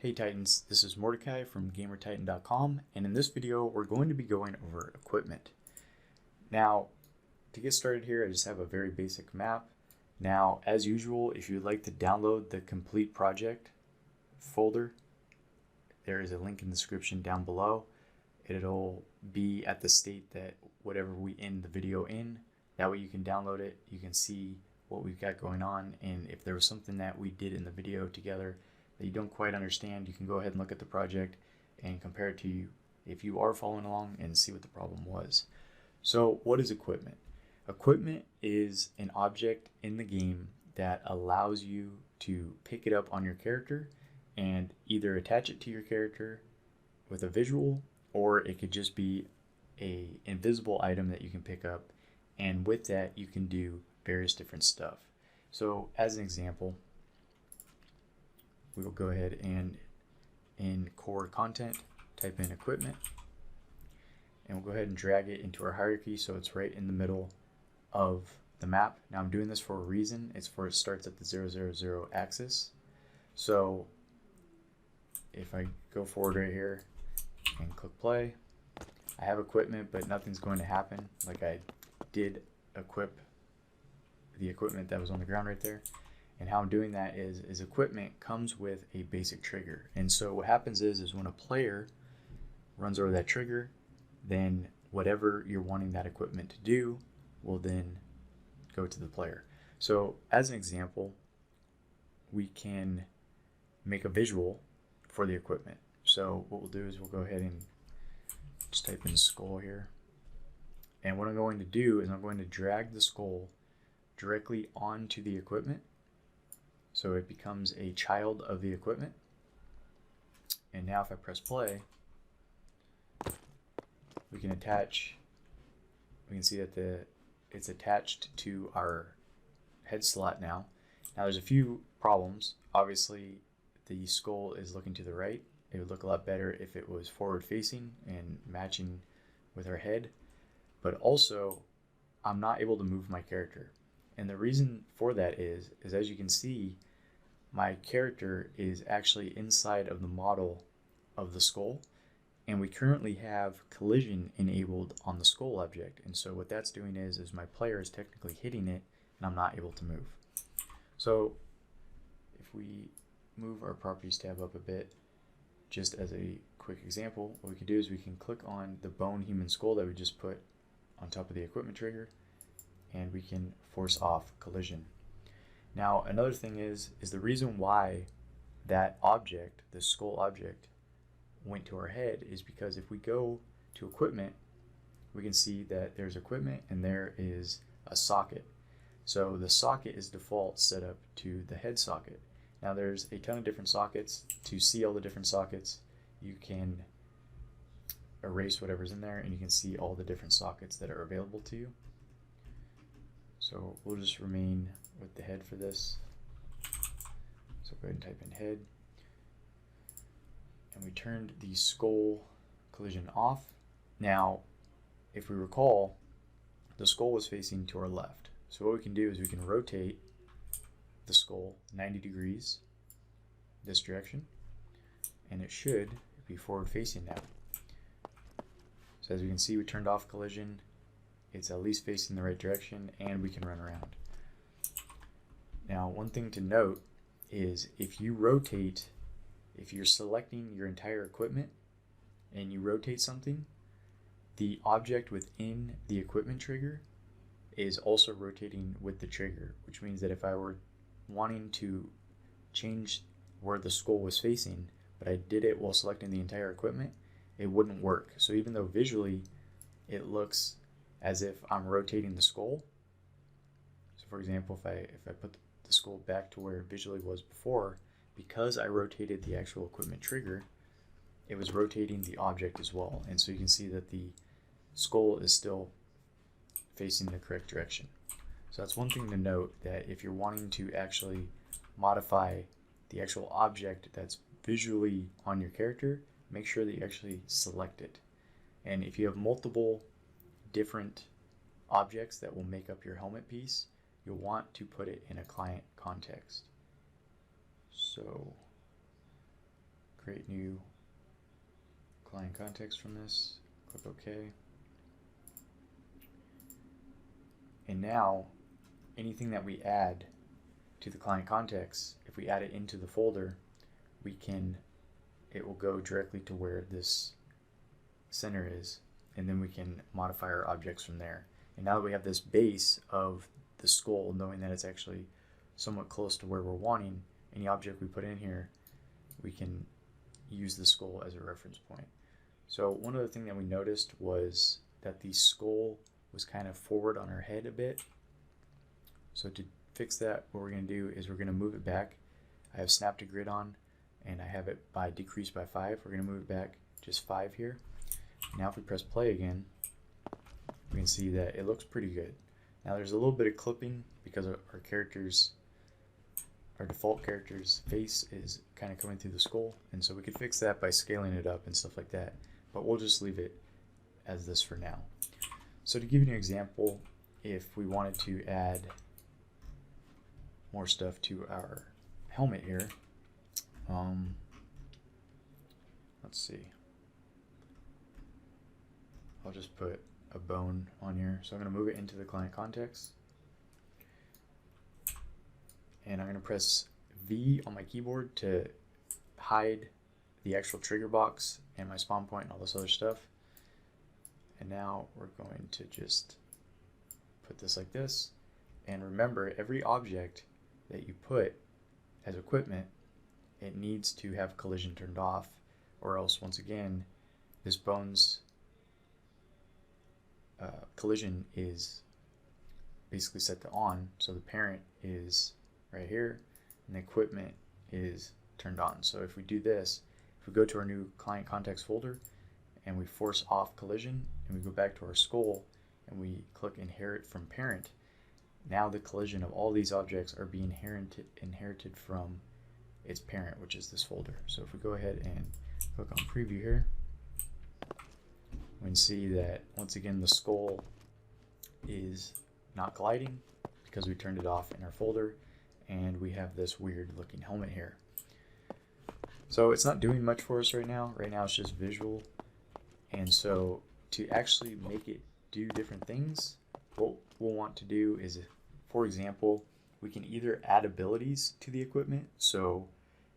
Hey Titans, this is Mordecai from GamerTitan.com, and in this video we're going to be going over equipment. Now, to get started here, I just have a very basic map. Now, as usual, if you'd like to download the complete project folder, there is a link in the description down below. It'll be at the state that whatever we end the video in. That way you can download it, you can see what we've got going on, and if there was something that we did in the video together that you don't quite understand, you can go ahead and look at the project and compare it to you if you are following along and see what the problem was. So what is equipment? Equipment is an object in the game that allows you to pick it up on your character and either attach it to your character with a visual, or it could just be an invisible item that you can pick up, and with that you can do various different stuff. So as an example, we will go ahead and in core content type in equipment, and we'll go ahead and drag it into our hierarchy so it's right in the middle of the map. Now I'm doing this for a reason. It's for it starts at the 000 axis. So if I go forward right here and click play, I have equipment, but nothing's going to happen. Like I did equip the equipment that was on the ground right there. And how I'm doing that is equipment comes with a basic trigger. And so what happens is when a player runs over that trigger, then whatever you're wanting that equipment to do will then go to the player. So as an example, we can make a visual for the equipment. So what we'll do is we'll go ahead and just type in skull here. And what I'm going to do is I'm going to drag the skull directly onto the equipment, so it becomes a child of the equipment. And now if I press play, we can see that it's attached to our head slot now. Now there's a few problems. Obviously the skull is looking to the right. It would look a lot better if it was forward facing and matching with our head. But also I'm not able to move my character. And the reason for that is as you can see, my character is actually inside of the model of the skull, and we currently have collision enabled on the skull object. And so what that's doing is my player is technically hitting it and I'm not able to move. So if we move our properties tab up a bit, just as a quick example, what we can do is we can click on the bone human skull that we just put on top of the equipment trigger, and we can force off collision. Now another thing is the reason why that object, the skull object, went to our head is because if we go to equipment, we can see that there's equipment and there is a socket. So the socket is default set up to the head socket. Now there's a ton of different sockets. To see all the different sockets, you can erase whatever's in there and you can see all the different sockets that are available to you. So we'll just remain with the head for this. So go ahead and type in head. And we turned the skull collision off. Now, if we recall, the skull was facing to our left. So what we can do is we can rotate the skull 90 degrees this direction, and it should be forward facing now. So as we can see, we turned off collision. It's at least facing the right direction, and we can run around. Now, one thing to note is if you're selecting your entire equipment and you rotate something, the object within the equipment trigger is also rotating with the trigger, which means that if I were wanting to change where the skull was facing, but I did it while selecting the entire equipment, it wouldn't work. So even though visually it looks as if I'm rotating the skull. So for example, if I put the skull back to where it visually was before, because I rotated the actual equipment trigger, it was rotating the object as well. And so you can see that the skull is still facing the correct direction. So that's one thing to note, that if you're wanting to actually modify the actual object that's visually on your character, make sure that you actually select it. And if you have multiple different objects that will make up your helmet piece, you'll want to put it in a client context. So create new client context from this, click OK. And now anything that we add to the client context, if we add it into the folder, it will go directly to where this center is, and then we can modify our objects from there. And now that we have this base of the skull, knowing that it's actually somewhat close to where we're wanting, any object we put in here, we can use the skull as a reference point. So one other thing that we noticed was that the skull was kind of forward on our head a bit. So to fix that, what we're going to do is we're going to move it back. I have snap to grid on, and I have it by decrease by 5. We're going to move it back just 5 here. Now if we press play again, we can see that it looks pretty good. Now there's a little bit of clipping because our default character's face is kind of coming through the skull, and so we could fix that by scaling it up and stuff like that, but we'll just leave it as this for now. So to give you an example, if we wanted to add more stuff to our helmet here, let's see, I'll just put a bone on here. So I'm going to move it into the client context, and I'm going to press V on my keyboard to hide the actual trigger box and my spawn point and all this other stuff. And now we're going to just put this like this. And remember, every object that you put as equipment, it needs to have collision turned off, or else once again this bone's collision is basically set to on. So the parent is right here and the equipment is turned on. So if we do this, if we go to our new client context folder and we force off collision and we go back to our skull and we click inherit from parent, now the collision of all these objects are being inherited from its parent, which is this folder. So if we go ahead and click on preview here, we can see that once again the skull is not gliding because we turned it off in our folder, and we have this weird looking helmet here. So it's not doing much for us right now. Right now it's just visual. And so to actually make it do different things, what we'll want to do is, for example, we can either add abilities to the equipment. So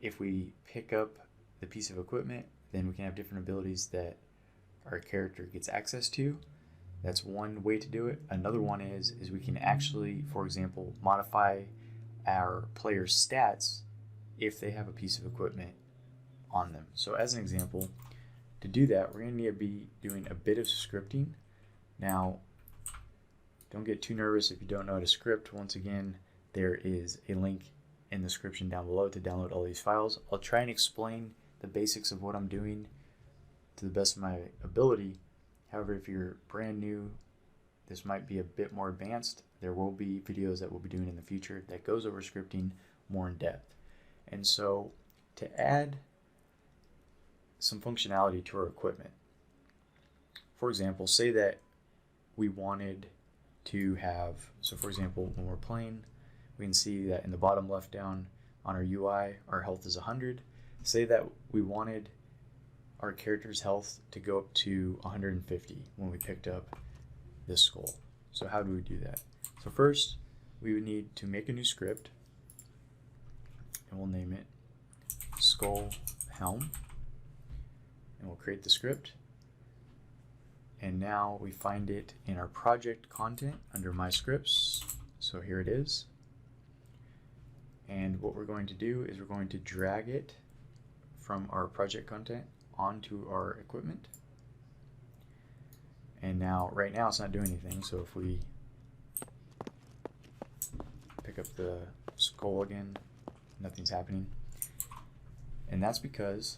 if we pick up the piece of equipment, then we can have different abilities that our character gets access to. That's one way to do it. Another one is we can actually, for example, modify our player's stats if they have a piece of equipment on them. So as an example, to do that, we're going to need to be doing a bit of scripting. Now, don't get too nervous if you don't know how to script. Once again, there is a link in the description down below to download all these files. I'll try and explain the basics of what I'm doing to the best of my ability. However, if you're brand new, this might be a bit more advanced. There will be videos that we'll be doing in the future that goes over scripting more in depth. And so to add some functionality to our equipment, for example, say that we wanted to have, so for example, when we're playing, we can see that in the bottom left down on our UI, our health is 100. Say that we wanted our character's health to go up to 150 when we picked up this skull. So how do we do that? So first, we would need to make a new script, and we'll name it Skull Helm, and we'll create the script. And now we find it in our project content under My Scripts. So here it is. And what we're going to do is we're going to drag it from our project content onto our equipment. And now, right now, it's not doing anything. So if we pick up the skull again, nothing's happening. And that's because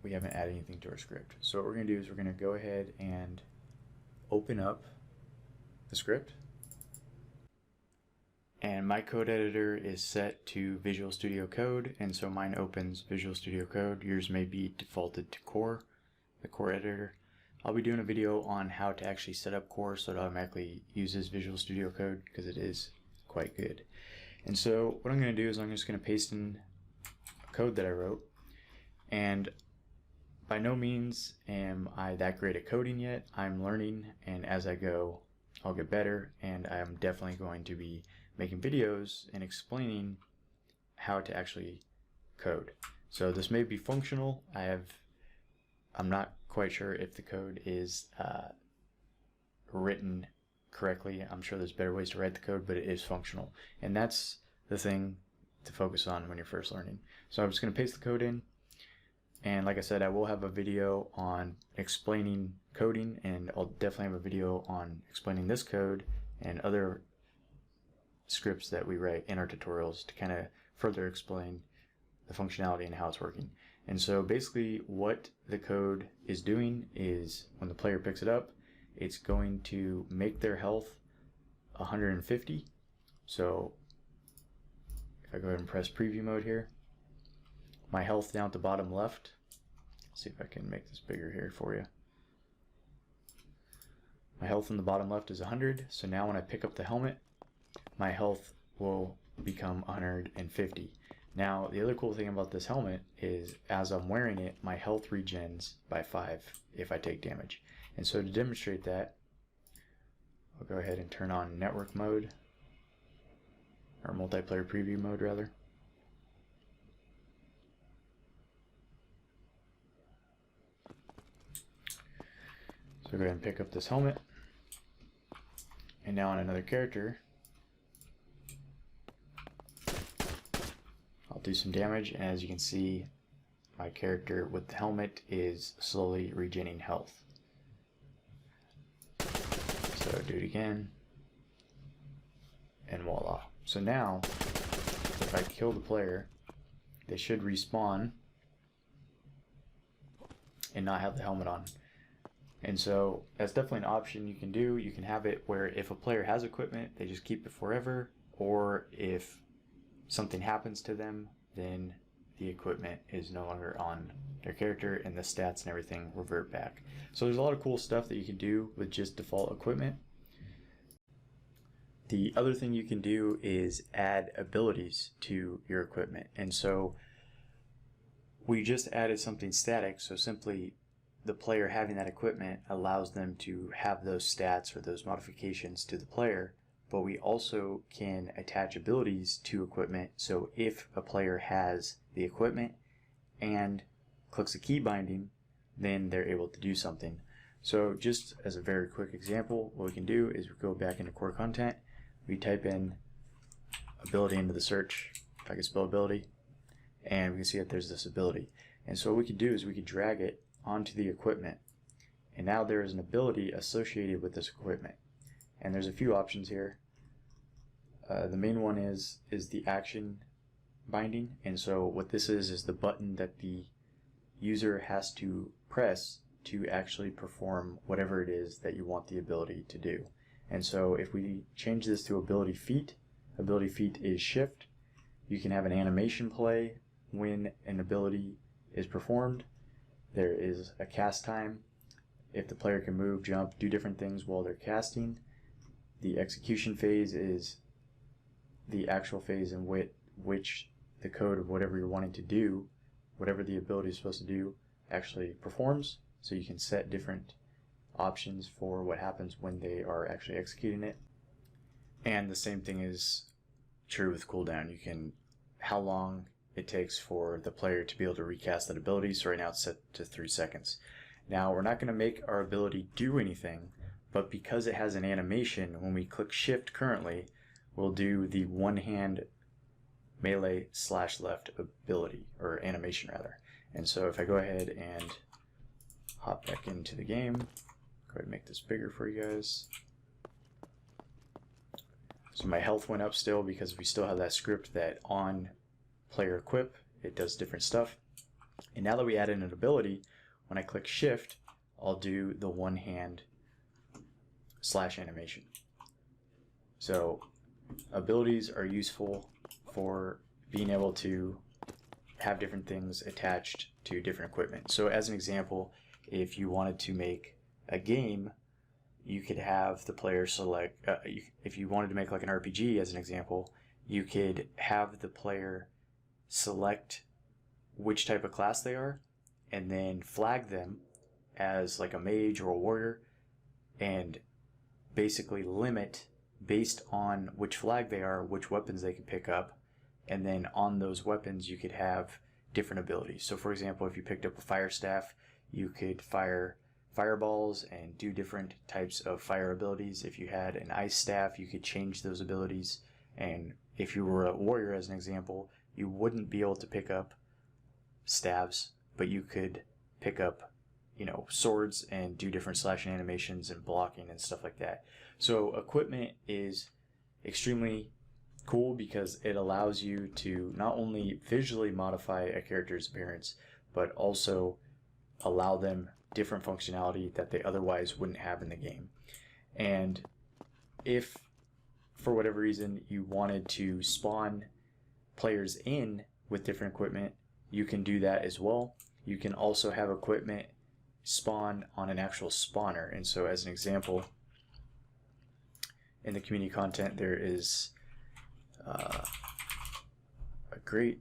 we haven't added anything to our script. So what we're going to do is we're going to go ahead and open up the script. And my code editor is set to Visual Studio Code, and so mine opens Visual Studio Code. Yours may be defaulted to Core, the Core editor. I'll be doing a video on how to actually set up Core so it automatically uses Visual Studio Code, because it is quite good. And so what I'm going to do is I'm just going to paste in code that I wrote, And by no means am I that great at coding yet. I'm learning, and as I go, I'll get better, and I'm definitely going to be making videos and explaining how to actually code. So this may be functional. I'm not quite sure if the code is written correctly. I'm sure there's better ways to write the code, but it is functional. And that's the thing to focus on when you're first learning. So I'm just going to paste the code in. And like I said, I will have a video on explaining coding, and I'll definitely have a video on explaining this code and other scripts that we write in our tutorials to kind of further explain the functionality and how it's working. And so basically what the code is doing is when the player picks it up, it's going to make their health 150. So if I go ahead and press preview mode here, my health down at the bottom left, let's see if I can make this bigger here for you. My health in the bottom left is 100, so now when I pick up the helmet, my health will become 150. Now, the other cool thing about this helmet is as I'm wearing it, my health regens by 5 if I take damage. And so to demonstrate that, I'll go ahead and turn on network mode, or multiplayer preview mode rather. So go ahead and pick up this helmet. And now on another character, I'll do some damage, and as you can see, my character with the helmet is slowly regenerating health. So do it again, and voila. So now, if I kill the player, they should respawn and not have the helmet on. And so that's definitely an option you can do. You can have it where if a player has equipment, they just keep it forever, or if something happens to them, then the equipment is no longer on their character and the stats and everything revert back. So there's a lot of cool stuff that you can do with just default equipment. The other thing you can do is add abilities to your equipment. And so we just added something static, so simply the player having that equipment allows them to have those stats or those modifications to the player, but we also can attach abilities to equipment. So if a player has the equipment and clicks a key binding, then they're able to do something. So just as a very quick example, what we can do is we go back into core content, we type in ability into the search, if I can spell ability, and we can see that there's this ability. And so what we could do is we could drag it onto the equipment, and now there is an ability associated with this equipment. And there's a few options here. The main one is the action binding, and so what this is the button that the user has to press to actually perform whatever it is that you want the ability to do. And so if we change this to ability feat is shift. You can have an animation play when an ability is performed. There is a cast time. If the player can move, jump, do different things while they're casting. The execution phase is the actual phase in which the code of whatever you're wanting to do, whatever the ability is supposed to do, actually performs. So you can set different options for what happens when they are actually executing it. And the same thing is true with cooldown. You can, how long it takes for the player to be able to recast that ability. So right now it's set to 3 seconds. Now we're not going to make our ability do anything, but because it has an animation, when we click shift currently, we'll do the one hand melee / left ability, or animation rather. And so if I go ahead and hop back into the game, go ahead and make this bigger for you guys. So my health went up still because we still have that script that on player equip, it does different stuff. And now that we added an ability, when I click shift, I'll do the one hand / animation. So abilities are useful for being able to have different things attached to different equipment. So as an example, if you wanted to make a game, you could have the player select, if you wanted to make like an RPG as an example, you could have the player select which type of class they are, and then flag them as like a mage or a warrior, and basically limit based on which flag they are, which weapons they can pick up, and then on those weapons you could have different abilities. So for example, if you picked up a fire staff, you could fire fireballs and do different types of fire abilities. If you had an ice staff, you could change those abilities. And if you were a warrior, as an example, you wouldn't be able to pick up staves, but you could pick up, swords and do different slashing animations and blocking and stuff like that. So equipment is extremely cool because it allows you to not only visually modify a character's appearance, but also allow them different functionality that they otherwise wouldn't have in the game. And if for whatever reason you wanted to spawn players in with different equipment, you can do that as well. You can also have equipment spawn on an actual spawner. And so as an example, in the community content, there is a great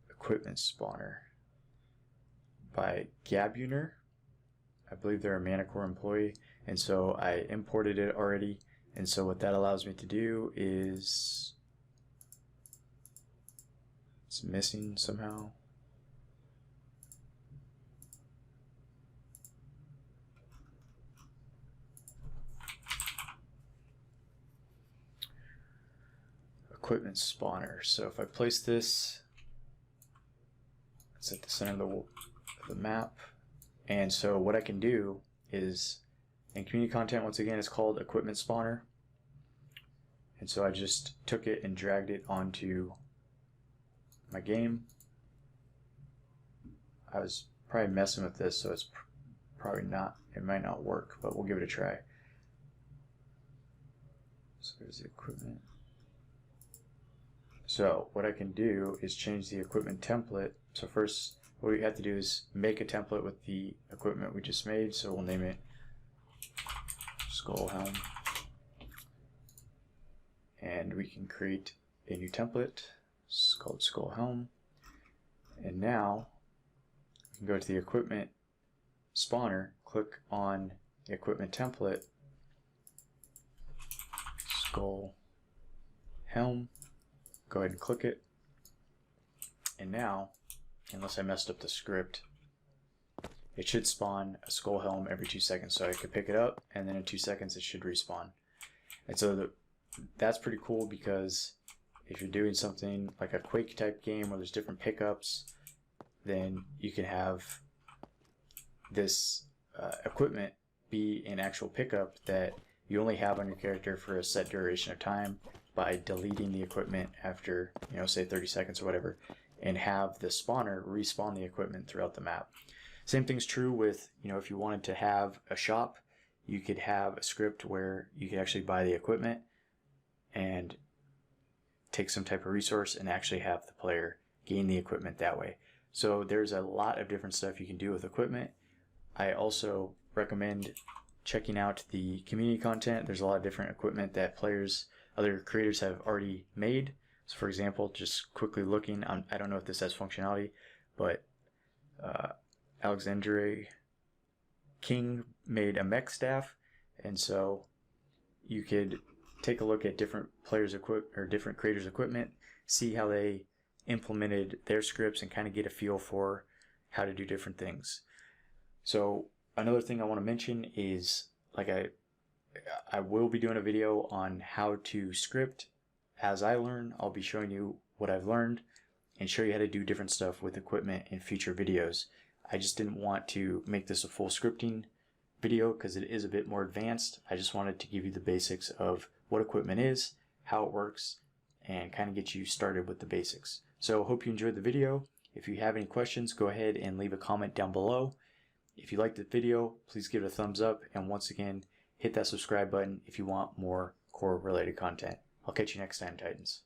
equipment spawner by Gabuner. I believe they're a Manicore employee, and so I imported it already. And so what that allows me to do is, it's missing somehow. Equipment spawner. So if I place this, it's at the center of the map. And so what I can do is, in community content, once again, it's called equipment spawner. And so I just took it and dragged it onto my game. I was probably messing with this, so it's probably not, it might not work, but we'll give it a try. So there's the equipment. So what I can do is change the equipment template. So first, what we have to do is make a template with the equipment we just made. So we'll name it Skull Helm. And we can create a new template. It's called Skull Helm. And now we can go to the equipment spawner, click on the equipment template, Skull Helm. Go ahead and click it. And now, unless I messed up the script, it should spawn a skull helm every 2 seconds. So I could pick it up, and then in 2 seconds it should respawn. And so that's pretty cool, because if you're doing something like a Quake type game where there's different pickups, then you can have this equipment be an actual pickup that you only have on your character for a set duration of time by deleting the equipment after, say 30 seconds or whatever, and have the spawner respawn the equipment throughout the map. Same thing's true with, if you wanted to have a shop, you could have a script where you could actually buy the equipment and take some type of resource and actually have the player gain the equipment that way. So there's a lot of different stuff you can do with equipment. I also recommend checking out the community content. There's a lot of different equipment that other creators have already made. So for example, just quickly looking, I don't know if this has functionality, but Alexandre King made a mech staff, and so you could take a look at different different creators' equipment, see how they implemented their scripts, and kind of get a feel for how to do different things. So another thing I want to mention is, like I will be doing a video on how to script. As I learn, I'll be showing you what I've learned and show you how to do different stuff with equipment in future videos. I just didn't want to make this a full scripting video because it is a bit more advanced. I just wanted to give you the basics of what equipment is, how it works, and kind of get you started with the basics. So hope you enjoyed the video. If you have any questions, go ahead and leave a comment down below. If you liked the video, please give it a thumbs up, and once again, hit that subscribe button if you want more core related content. I'll catch you next time, Titans.